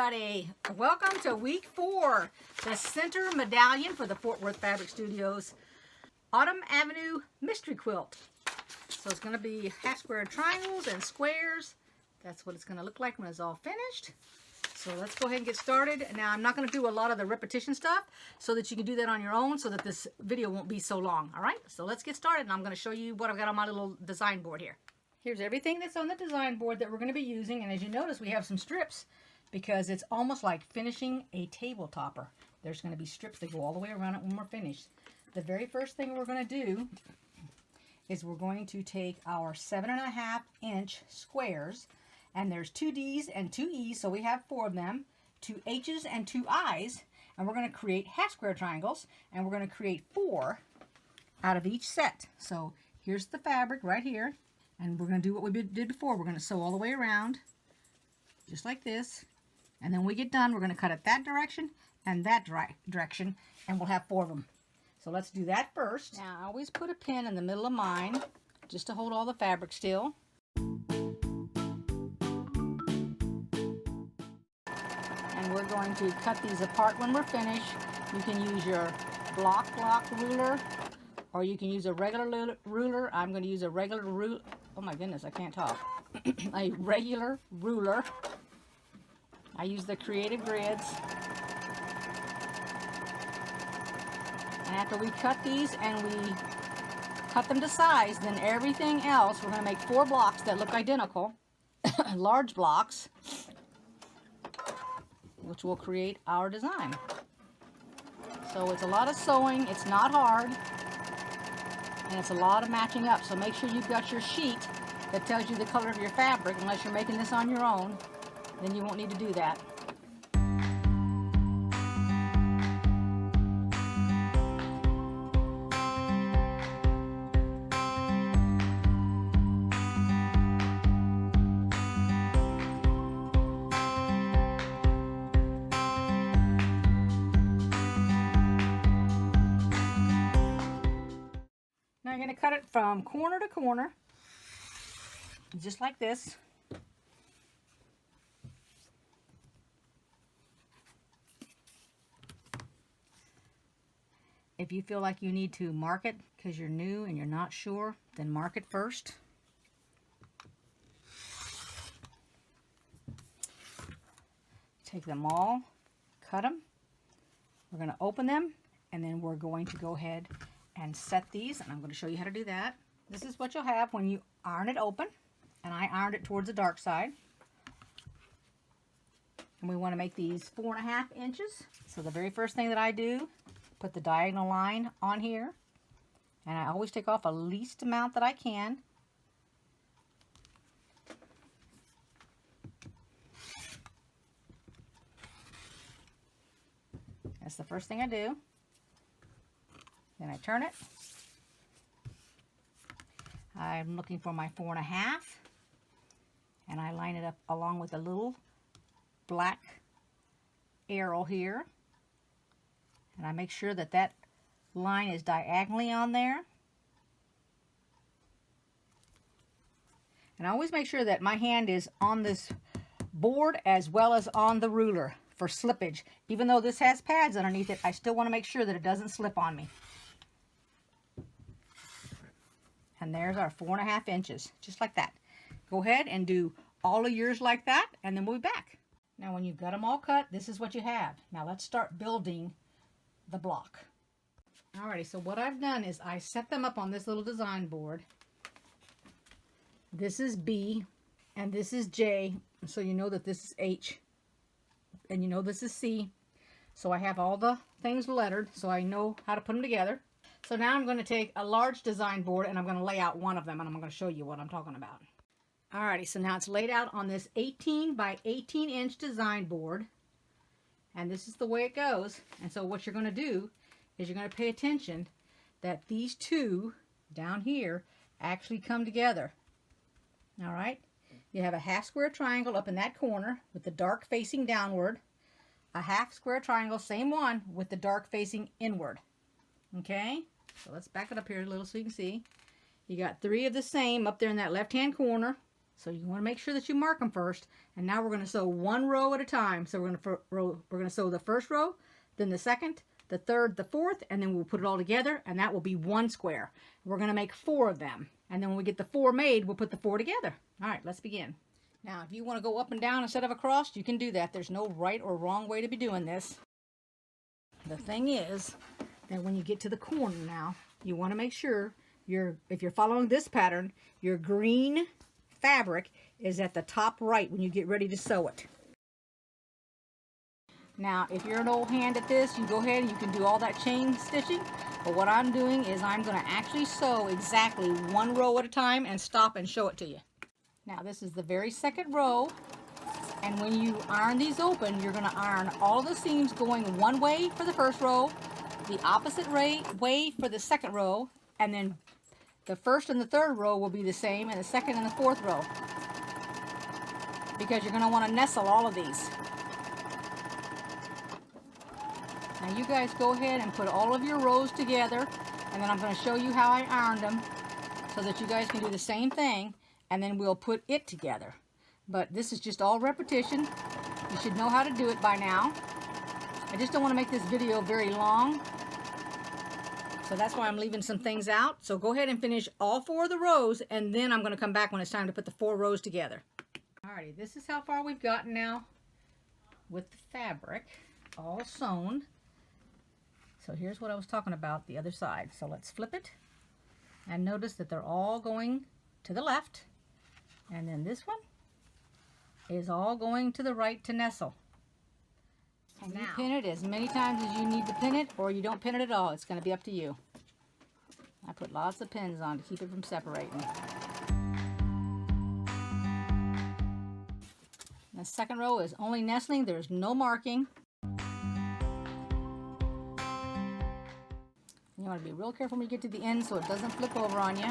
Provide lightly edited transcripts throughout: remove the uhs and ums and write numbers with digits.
everybody. Welcome to week 4, the center medallion for the Fort Worth Fabric Studios Autumn Avenue Mystery Quilt. So it's going to be half square triangles and squares. That's what it's going to look like when it's all finished. So let's go ahead and get started. Now I'm not going to do a lot of the repetition stuff so that you can do that on your own so that this video won't be so long. Alright, so let's get started and I'm going to show you what I've got on my little design board here. Here's everything that's on the design board that we're going to be using, and as you notice we have some strips because it's almost like finishing a table topper. There's going to be strips that go all the way around it when we're finished. The very first thing we're going to do is we're going to take our 7.5 inch squares, and there's 2 D's and 2 E's, so we have 4 of them, 2 H's and 2 I's, and we're going to create half square triangles, and we're going to create 4 out of each set. So here's the fabric right here, and we're going to do what we did before. We're going to sew all the way around, just like this, and then when we get done, we're going to cut it that direction and that direction, and we'll have 4 of them. So let's do that first. Now I always put a pin in the middle of mine just to hold all the fabric still. And we're going to cut these apart when we're finished. You can use your block ruler, or you can use a regular ruler. I'm going to use a regular ruler. Oh my goodness, I can't talk. A regular ruler. I use the Creative Grids. And after we cut these and we cut them to size, then everything else, we're going to make 4 blocks that look identical, large blocks, which will create our design. So it's a lot of sewing, it's not hard, and it's a lot of matching up. So make sure you've got your sheet that tells you the color of your fabric. Unless you're making this on your own, then you won't need to do that. Now you're going to cut it from corner to corner, just like this. If you feel like you need to mark it because you're new and you're not sure, then mark it first. Take them all, cut them. We're going to open them, and then we're going to go ahead and set these, and I'm going to show you how to do that. This is what you'll have when you iron it open, and I ironed it towards the dark side. And we want to make these 4.5 inches. So the very first thing that I do, put the diagonal line on here, and I always take off the least amount that I can. That's the first thing I do. Then I turn it. I'm looking for my 4.5, and I line it up along with a little black arrow here. And I make sure that that line is diagonally on there. And I always make sure that my hand is on this board as well as on the ruler for slippage. Even though this has pads underneath it, I still want to make sure that it doesn't slip on me. And there's our 4.5 inches, just like that. Go ahead and do all of yours like that, and then we'll be back. Now when you've got them all cut, this is what you have. Now let's start building the block. Alrighty, so what I've done is I set them up on this little design board. This is B, and this is J, so you know that this is H, and you know this is C. So I have all the things lettered, so I know how to put them together. So now I'm going to take a large design board and I'm going to lay out one of them, and I'm going to show you what I'm talking about. Alrighty, so now it's laid out on this 18 by 18 inch design board, and this is the way it goes. And so what you're going to do is you're going to pay attention that these two down here actually come together. Alright, you have a half square triangle up in that corner with the dark facing downward, a half square triangle, same one, with the dark facing inward. Okay? So let's back it up here a little so you can see. You got 3 of the same up there in that left hand corner. So you want to make sure that you mark them first. And now we're going to sew one row at a time. So we're going to sew the first row, then the second, the third, the fourth, and then we'll put it all together, and that will be one square. We're going to make 4 of them. And then when we get the 4 made, we'll put the 4 together. All right, let's begin. Now, if you want to go up and down instead of across, you can do that. There's no right or wrong way to be doing this. The thing is that when you get to the corner now, you want to make sure if you're following this pattern, your green fabric is at the top right when you get ready to sew it. Now, if you're an old hand at this, you go ahead and you can do all that chain stitching. But what I'm doing is I'm going to actually sew exactly one row at a time and stop and show it to you. Now, this is the very second row. And when you iron these open, you're going to iron all the seams going one way for the first row, the opposite way for the second row, and then the first and the third row will be the same, and the second and the fourth row. Because you're going to want to nestle all of these. Now you guys go ahead and put all of your rows together, and then I'm going to show you how I ironed them so that you guys can do the same thing, and then we'll put it together. But this is just all repetition. You should know how to do it by now. I just don't want to make this video very long, so that's why I'm leaving some things out. So go ahead and finish all 4 of the rows, and then I'm going to come back when it's time to put the 4 rows together. Alrighty, this is how far we've gotten now with the fabric all sewn. So here's what I was talking about, the other side. So let's flip it, and notice that they're all going to the left, and then this one is all going to the right to nestle. And you pin it as many times as you need to pin it, or you don't pin it at all. It's going to be up to you. I put lots of pins on to keep it from separating. The second row is only nestling. There's no marking. You want to be real careful when you get to the end so it doesn't flip over on you.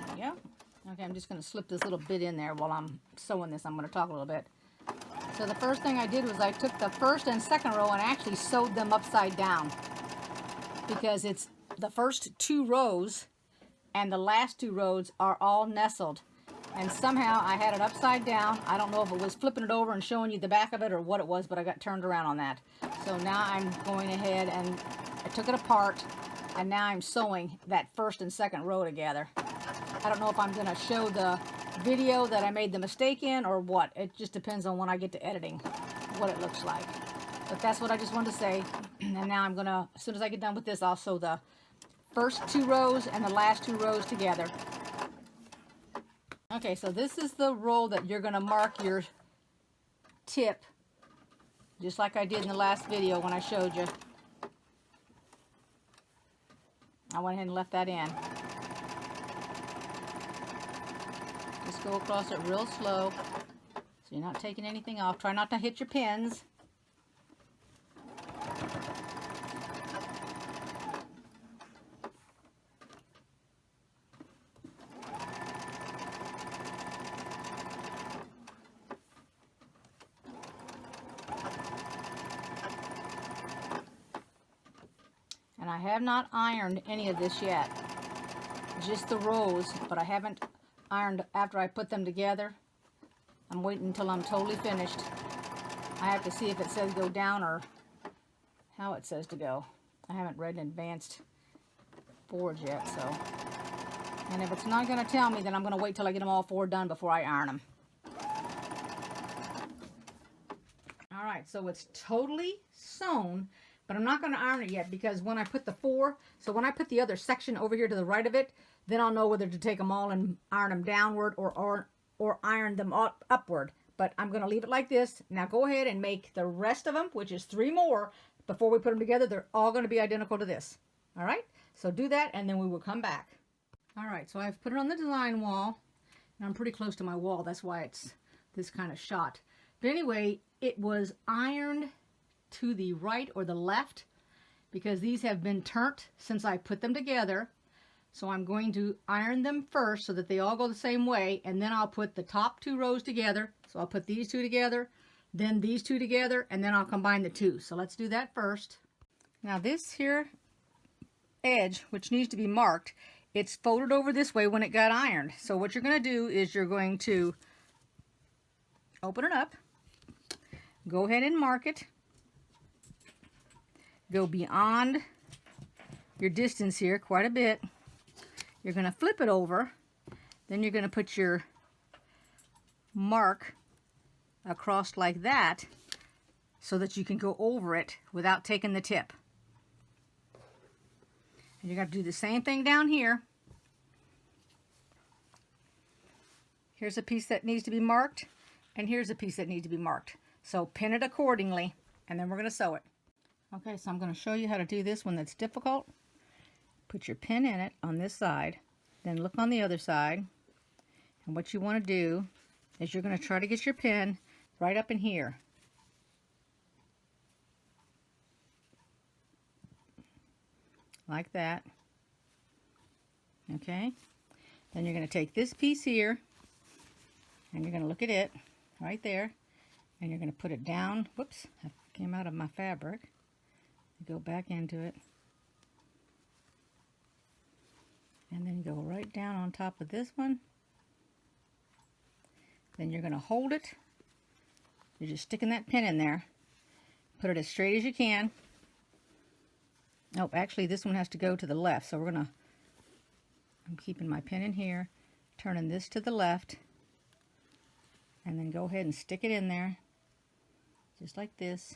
There you go. Okay, I'm just going to slip this little bit in there while I'm sewing this. I'm going to talk a little bit. So the first thing I did was I took the first and second row and actually sewed them upside down, because it's the first 2 rows and the last 2 rows are all nestled, and somehow I had it upside down. I don't know if it was flipping it over and showing you the back of it or what it was, but I got turned around on that. So now I'm going ahead and I took it apart, and now I'm sewing that first and second row together. I don't know if I'm going to show the video that I made the mistake in or what. It just depends on when I get to editing what it looks like. But that's what I just wanted to say. And now I'm going to, as soon as I get done with this, I'll sew the first 2 rows and the last 2 rows together. Okay, so this is the row that you're going to mark your tip, just like I did in the last video when I showed you. I went ahead and left that in. Just go across it real slow so you're not taking anything off. Try not to hit your pins. And I have not ironed any of this yet. Just the rows, but I haven't ironed after I put them together. I'm waiting until I'm totally finished. I have to see if it says go down or how it says to go. I haven't read advanced boards yet, so. And if it's not going to tell me, then I'm going to wait till I get them all 4 done before I iron them. Alright, so it's totally sewn, but I'm not going to iron it yet, because when I put the 4, so when I put the other section over here to the right of it, then I'll know whether to take them all and iron them downward or iron them upward. But I'm going to leave it like this. Now go ahead and make the rest of them, which is 3 more, before we put them together. They're all going to be identical to this. All right? So do that, and then we will come back. All right, so I've put it on the design wall. And I'm pretty close to my wall. That's why it's this kind of shot. But anyway, it was ironed to the right or the left, because these have been turnt since I put them together. So I'm going to iron them first so that they all go the same way, and then I'll put the top 2 rows together. So I'll put these 2 together, then these 2 together, and then I'll combine the 2. So let's do that first. Now this here edge, which needs to be marked, it's folded over this way when it got ironed. So what you're going to do is you're going to open it up, go ahead and mark it, go beyond your distance here quite a bit. You're going to flip it over, then you're going to put your mark across like that so that you can go over it without taking the tip. And you're going to do the same thing down here. Here's a piece that needs to be marked, and here's a piece that needs to be marked. So pin it accordingly, and then we're going to sew it. Okay, so I'm going to show you how to do this one that's difficult. Put your pin in it on this side, then look on the other side, and what you want to do is you're going to try to get your pin right up in here. Like that. Okay? Then you're going to take this piece here, and you're going to look at it right there, and you're going to put it down. Whoops, I came out of my fabric. Go back into it. And then go right down on top of this one. Then you're going to hold it. You're just sticking that pin in there. Put it as straight as you can. Nope, actually this one has to go to the left. So I'm keeping my pin in here, turning this to the left, and then go ahead and stick it in there, just like this.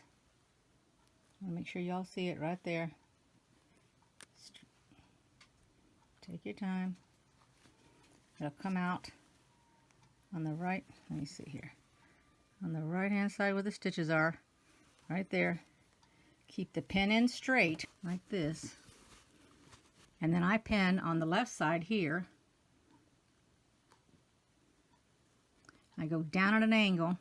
I want to make sure y'all see it right there. Take your time. It'll come out on the right, let me see here, on the right hand side where the stitches are, right there. Keep the pin in straight like this, and then I pin on the left side here. I go down at an angle.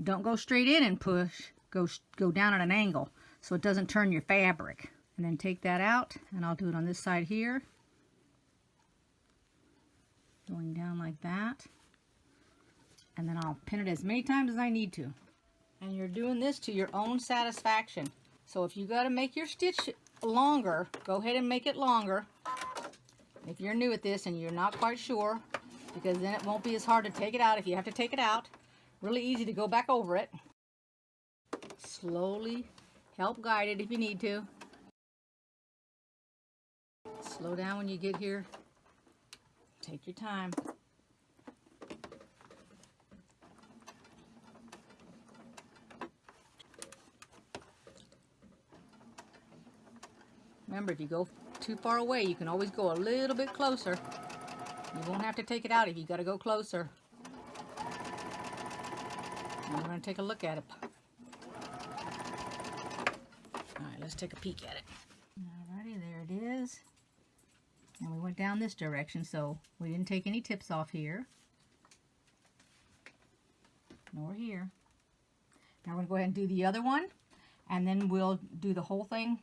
Don't go straight in and push, go down at an angle so it doesn't turn your fabric. And then take that out, and I'll do it on this side here, going down like that, and then I'll pin it as many times as I need to. And you're doing this to your own satisfaction. So if you got to make your stitch longer, go ahead and make it longer. If you're new at this and you're not quite sure, because then it won't be as hard to take it out if you have to take it out. Really easy to go back over it. Slowly help guide it if you need to. Slow down when you get here. Take your time. Remember, if you go too far away, you can always go a little bit closer. You won't have to take it out if you got to go closer. And we're going to take a look at it. Alright, let's take a peek at it. Alrighty, there it is. And we went down this direction, so we didn't take any tips off here. Nor here. Now we're going to go ahead and do the other one, and then we'll do the whole thing.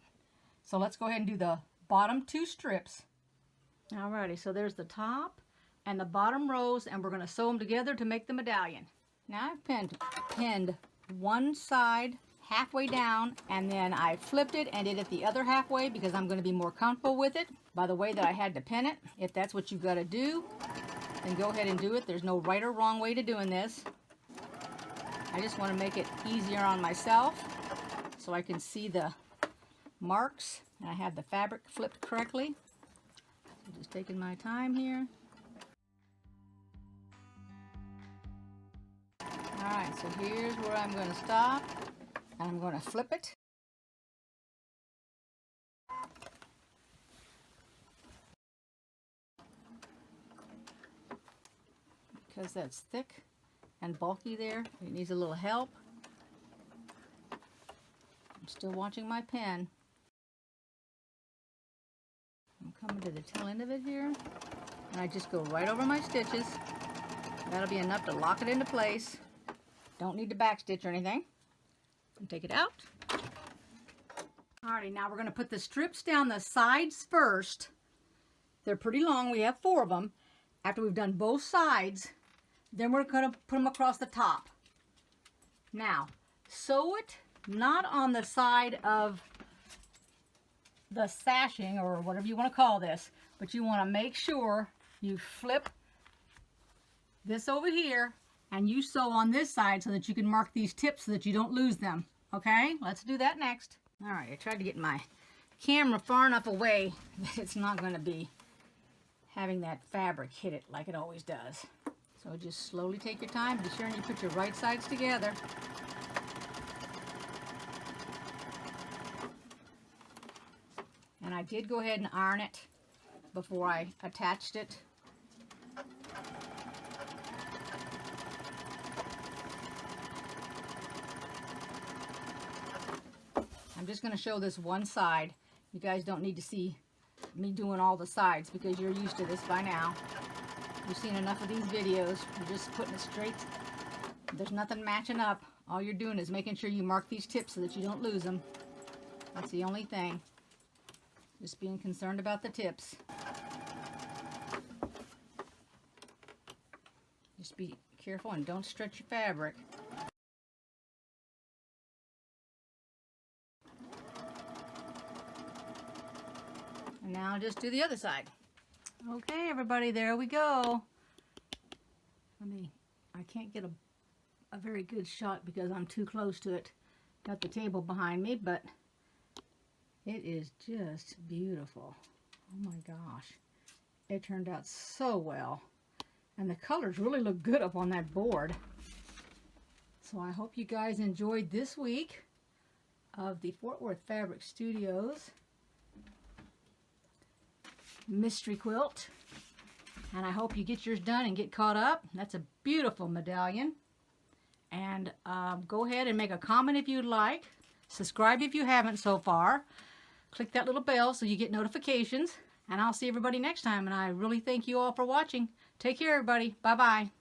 So let's go ahead and do the bottom two strips. Alrighty, so there's the top and the bottom rows, and we're going to sew them together to make the medallion. Now I've pinned one side halfway down, and then I flipped it and did it the other halfway because I'm going to be more comfortable with it by the way that I had to pin it. If that's what you've got to do, then go ahead and do it. There's no right or wrong way to doing this. I just want to make it easier on myself so I can see the marks and I have the fabric flipped correctly. So just taking my time here. Alright, so here's where I'm going to stop, and I'm going to flip it. Because that's thick and bulky there, it needs a little help. I'm still watching my pen. I'm coming to the tail end of it here, and I just go right over my stitches. That'll be enough to lock it into place. Don't need to back stitch or anything. And take it out. Alrighty, now we're going to put the strips down the sides first. They're pretty long. We have 4 of them. After we've done both sides, then we're going to put them across the top. Now, sew it not on the side of the sashing or whatever you want to call this, but you want to make sure you flip this over here and you sew on this side so that you can mark these tips so that you don't lose them. Okay, let's do that next. All right, I tried to get my camera far enough away that it's not going to be having that fabric hit it like it always does. So just slowly take your time. Be sure you put your right sides together. And I did go ahead and iron it before I attached it. I'm just going to show this one side. You guys don't need to see me doing all the sides because you're used to this by now. You've seen enough of these videos. You're just putting it straight. There's nothing matching up. All you're doing is making sure you mark these tips so that you don't lose them. That's the only thing. Just being concerned about the tips. Just be careful and don't stretch your fabric. And now just do the other side. Okay, everybody, there we go. I can't get a very good shot because I'm too close to it. Got the table behind me, but it is just beautiful. Oh my gosh. It turned out so well. And the colors really look good up on that board. So I hope you guys enjoyed this week of the Fort Worth Fabric Studios mystery quilt, and I hope you get yours done and get caught up. That's a beautiful medallion. And go ahead and make a comment if you'd like. Subscribe if you haven't so far. Click that little bell so you get notifications, and I'll see everybody next time. And I really thank you all for watching. Take care, everybody. Bye bye.